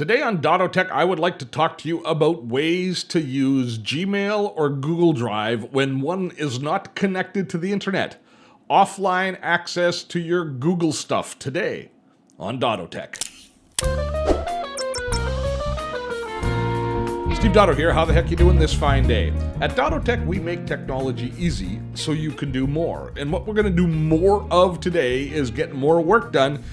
Today on DottoTech, I would like to talk to you about ways to use Gmail or Google Drive when one is not connected to the internet. Offline access to your Google stuff today on DottoTech. Steve Dotto here. How the heck you doing this fine day? At DottoTech, we make technology easy so you can do more. And what we're going to do more of today is get more work done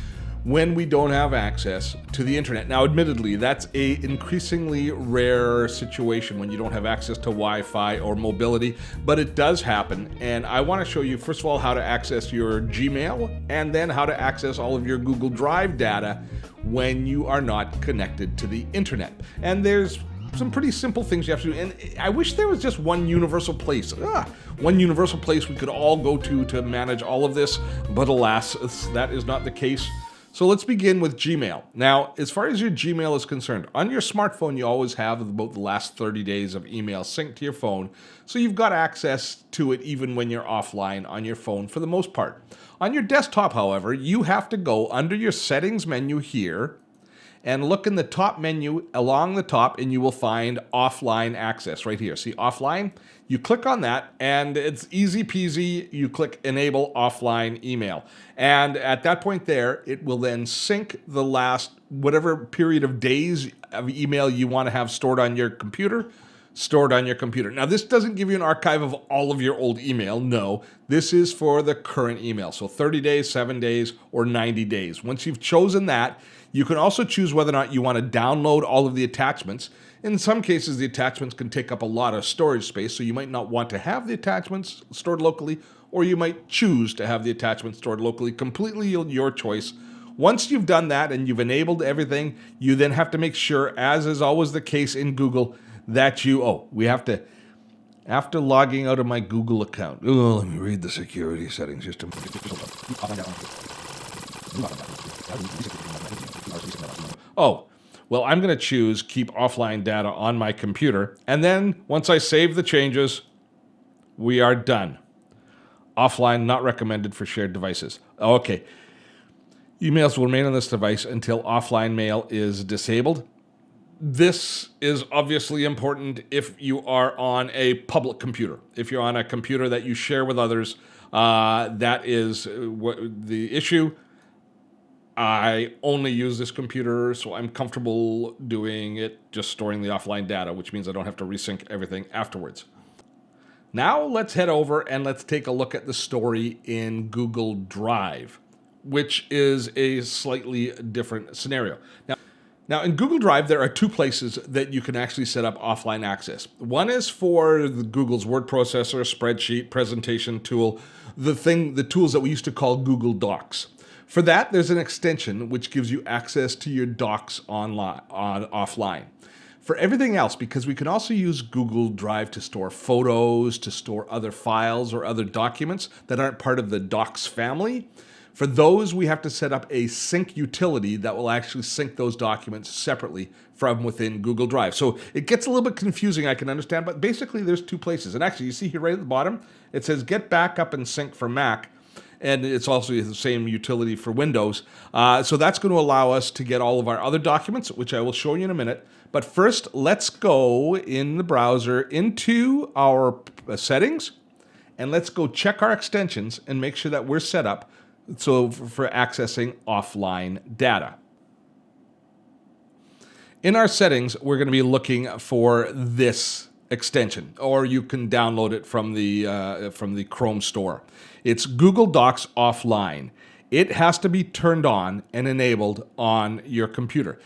when we don't have access to the internet. Now, admittedly, that's an increasingly rare situation when you don't have access to Wi-Fi or mobility, but it does happen. And I want to show you, first of all, how to access your Gmail and then how to access all of your Google Drive data when you are not connected to the internet. And there's some pretty simple things you have to do. And I wish there was just one universal place. One universal place we could all go to manage all of this, but alas, that is not the case. So let's begin with Gmail. Now, as far as your Gmail is concerned, on your smartphone, you always have about the last 30 days of email synced to your phone. So you've got access to it even when you're offline on your phone for the most part. On your desktop, however, you have to go under your settings menu here and look in the top menu along the top, and you will find offline access right here. See offline? You click on that and it's easy peasy. You click enable offline email. And at that point there, it will then sync the last whatever period of days of email you want to have stored on your computer. Now, this doesn't give you an archive of all of your old email. No, this is for the current email. So 30 days, 7 days, or 90 days. Once you've chosen that, you can also choose whether or not you want to download all of the attachments. In some cases, the attachments can take up a lot of storage space, so you might not want to have the attachments stored locally, or you might choose to have the attachments stored locally. Completely your choice. Once you've done that and you've enabled everything, you then have to make sure, as is always the case in Google, that after logging out of my Google account, let me read the security settings just to... Well, I'm going to choose keep offline data on my computer, and then once I save the changes, we are done. Offline not recommended for shared devices. Okay. Emails will remain on this device until offline mail is disabled. This is obviously important if you are on a public computer. If you're on a computer that you share with others, that is the issue. I only use this computer, so I'm comfortable doing it, just storing the offline data, which means I don't have to resync everything afterwards. Now let's head over and let's take a look at the story in Google Drive, which is a slightly different scenario. Now, in Google Drive, there are two places that you can actually set up offline access. One is for Google's word processor, spreadsheet, presentation tool, the tools that we used to call Google Docs. For that, there's an extension which gives you access to your docs offline. For everything else, because we can also use Google Drive to store photos, to store other files or other documents that aren't part of the Docs family, for those, we have to set up a sync utility that will actually sync those documents separately from within Google Drive. So it gets a little bit confusing, I can understand, but basically there's two places. And actually, you see here right at the bottom, it says get backup and sync for Mac. And it's also the same utility for Windows. So that's going to allow us to get all of our other documents, which I will show you in a minute. But first, let's go in the browser into our settings, and let's go check our extensions and make sure that we're set up for accessing offline data. In our settings, we're going to be looking for this extension, or you can download it from the Chrome store. It's Google Docs Offline. It has to be turned on and enabled on your computer.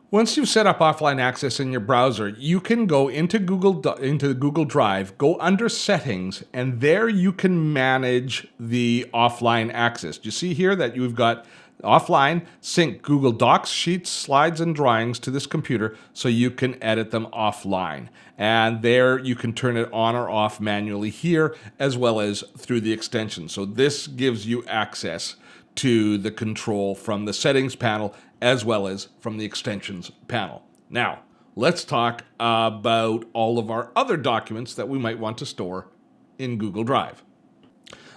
Once you've set up offline access in your browser, you can go into Google Drive, go under Settings, and there you can manage the offline access. Do you see here that you've got offline, sync Google Docs, Sheets, Slides, and Drawings to this computer so you can edit them offline. And there you can turn it on or off manually here as well as through the extension. So this gives you access to the control from the settings panel as well as from the extensions panel. Now, let's talk about all of our other documents that we might want to store in Google Drive.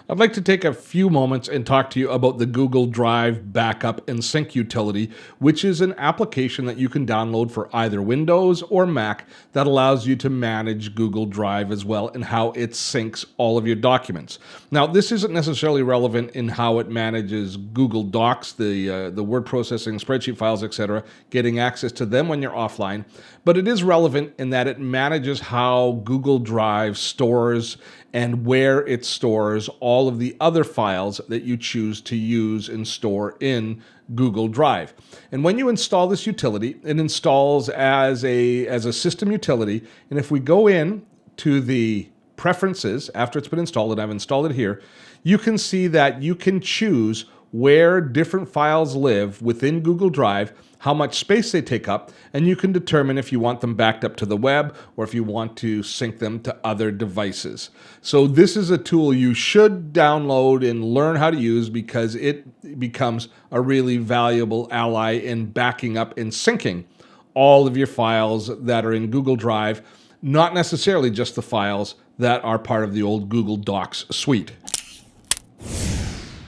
I'd like to take a few moments and talk to you about the Google Drive Backup and Sync utility, which is an application that you can download for either Windows or Mac that allows you to manage Google Drive as well and how it syncs all of your documents. Now, this isn't necessarily relevant in how it manages Google Docs, the word processing, spreadsheet files, etc., getting access to them when you're offline, but it is relevant in that it manages how Google Drive stores and where it stores all of the other files that you choose to use and store in Google Drive. And when you install this utility, it installs as a system utility. And if we go in to the preferences after it's been installed, and I've installed it here, you can see that you can choose where different files live within Google Drive, how much space they take up, and you can determine if you want them backed up to the web or if you want to sync them to other devices. So this is a tool you should download and learn how to use because it becomes a really valuable ally in backing up and syncing all of your files that are in Google Drive, not necessarily just the files that are part of the old Google Docs suite.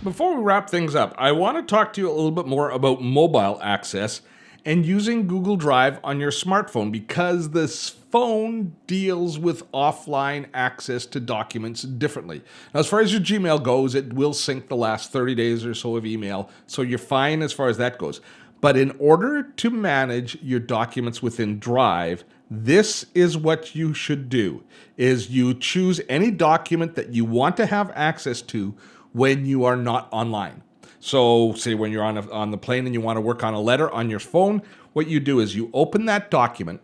Before we wrap things up, I want to talk to you a little bit more about mobile access and using Google Drive on your smartphone because this phone deals with offline access to documents differently. Now, as far as your Gmail goes, it will sync the last 30 days or so of email, so you're fine as far as that goes. But in order to manage your documents within Drive, this is what you should do, is you choose any document that you want to have access to when you are not online. So say when you're on the plane and you want to work on a letter on your phone, what you do is you open that document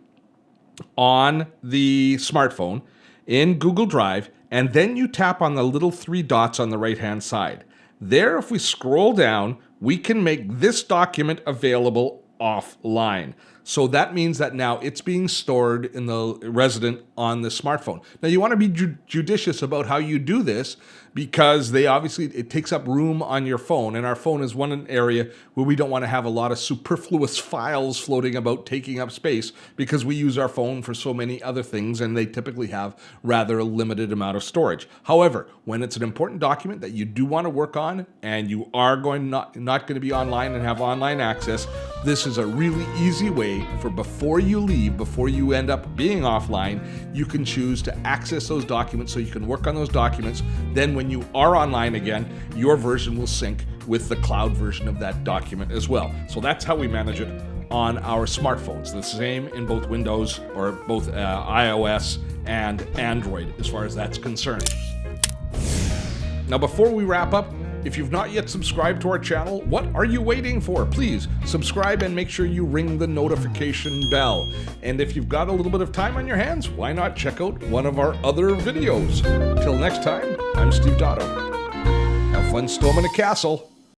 on the smartphone in Google Drive, and then you tap on the little three dots on the right-hand side. There, if we scroll down, we can make this document available offline. So that means that now it's being stored in the resident on the smartphone. Now you want to be judicious about how you do this because it takes up room on your phone, and our phone is one area where we don't want to have a lot of superfluous files floating about taking up space because we use our phone for so many other things and they typically have rather a limited amount of storage. However, when it's an important document that you do want to work on and you are not going to be online and have online access, this is a really easy way for before you leave, before you end up being offline, you can choose to access those documents so you can work on those documents. Then when you are online again, your version will sync with the cloud version of that document as well. So that's how we manage it on our smartphones. The same in both Windows or both iOS and Android as far as that's concerned. Now before we wrap up, if you've not yet subscribed to our channel, what are you waiting for? Please subscribe and make sure you ring the notification bell. And if you've got a little bit of time on your hands, why not check out one of our other videos? Till next time, I'm Steve Dotto. Have fun storming a castle.